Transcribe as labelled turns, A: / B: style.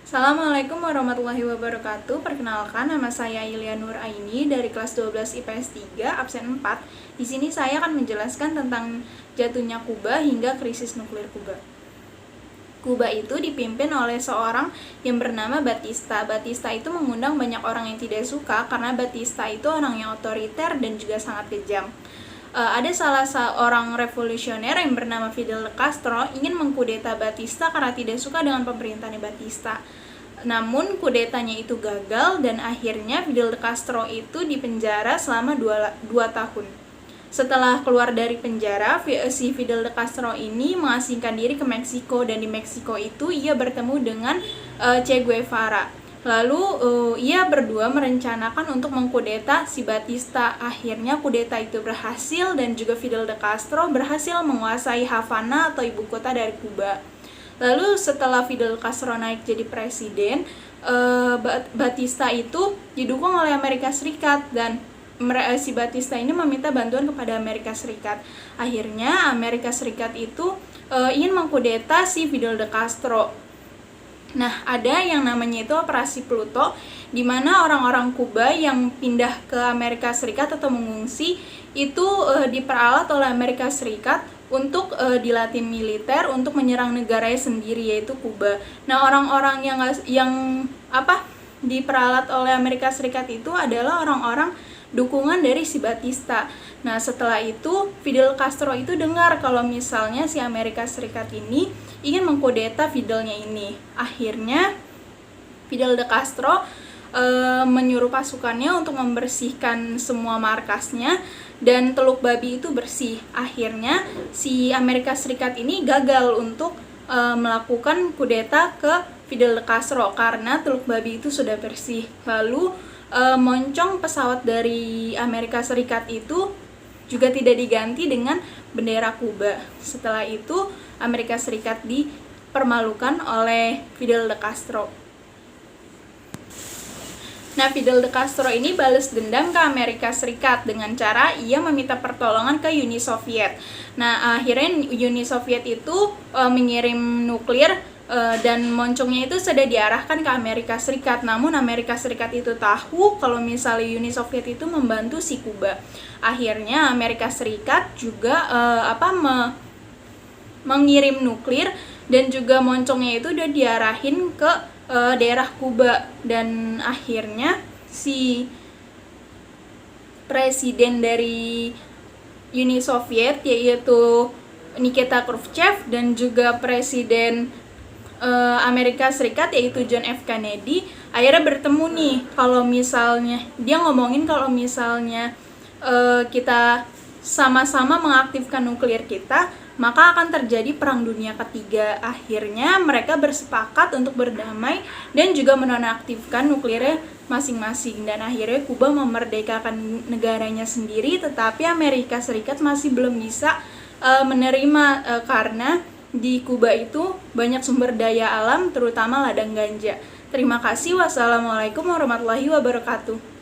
A: Assalamualaikum warahmatullahi wabarakatuh. Perkenalkan, nama saya Ilya Nur Aini dari kelas 12 IPS 3, absen 4. Di sini saya akan menjelaskan tentang jatuhnya Kuba hingga krisis nuklir Kuba. Kuba itu dipimpin oleh seorang yang bernama Batista. Batista itu mengundang banyak orang yang tidak suka karena Batista itu orang yang otoriter dan juga sangat kejam. Ada salah seorang revolusioner yang bernama Fidel Castro ingin mengkudeta Batista karena tidak suka dengan pemerintahan Batista. Namun kudetanya itu gagal dan akhirnya Fidel Castro itu dipenjara selama 2 tahun. Setelah keluar dari penjara, si Fidel Castro ini mengasingkan diri ke Meksiko, dan di Meksiko itu ia bertemu dengan Che Guevara. Lalu ia berdua merencanakan untuk mengkudeta si Batista. Akhirnya kudeta itu berhasil dan juga Fidel Castro berhasil menguasai Havana atau ibu kota dari Kuba. Lalu setelah Fidel Castro naik jadi presiden, Batista itu didukung oleh Amerika Serikat dan si Batista ini meminta bantuan kepada Amerika Serikat. Akhirnya Amerika Serikat itu ingin mengkudeta si Fidel Castro. Nah, ada yang namanya itu Operasi Pluto, di mana orang-orang Kuba yang pindah ke Amerika Serikat atau mengungsi itu diperalat oleh Amerika Serikat untuk dilatih militer untuk menyerang negaranya sendiri, yaitu Kuba. Nah, orang-orang yang diperalat oleh Amerika Serikat itu adalah orang-orang dukungan dari si Batista. Nah, setelah itu Fidel Castro itu dengar kalau misalnya si Amerika Serikat ini ingin mengkudeta Fidelnya ini. Akhirnya Fidel Castro menyuruh pasukannya untuk membersihkan semua markasnya dan Teluk Babi itu bersih. Akhirnya si Amerika Serikat ini gagal untuk melakukan kudeta ke Fidel Castro karena Teluk Babi itu sudah bersih. Lalu moncong pesawat dari Amerika Serikat itu juga tidak diganti dengan bendera Kuba. Setelah itu Amerika Serikat dipermalukan oleh Fidel Castro. Nah, Fidel Castro ini balas dendam ke Amerika Serikat dengan cara ia meminta pertolongan ke Uni Soviet. Nah, akhirnya Uni Soviet itu mengirim nuklir dan moncongnya itu sudah diarahkan ke Amerika Serikat. Namun Amerika Serikat itu tahu kalau misalnya Uni Soviet itu membantu si Kuba. Akhirnya Amerika Serikat juga mengirim nuklir dan juga moncongnya itu udah diarahin ke daerah Kuba, dan akhirnya si presiden dari Uni Soviet yaitu Nikita Khrushchev dan juga presiden Amerika Serikat yaitu John F. Kennedy akhirnya bertemu nih kalau misalnya dia ngomongin kalau misalnya kita sama-sama mengaktifkan nuklir kita, maka akan terjadi perang dunia ketiga. Akhirnya mereka bersepakat untuk berdamai dan juga menonaktifkan nuklirnya masing-masing, dan akhirnya Kuba memerdekakan negaranya sendiri, tetapi Amerika Serikat masih belum bisa menerima karena di Kuba itu banyak sumber daya alam, terutama ladang ganja. Terima kasih. Wassalamualaikum warahmatullahi wabarakatuh.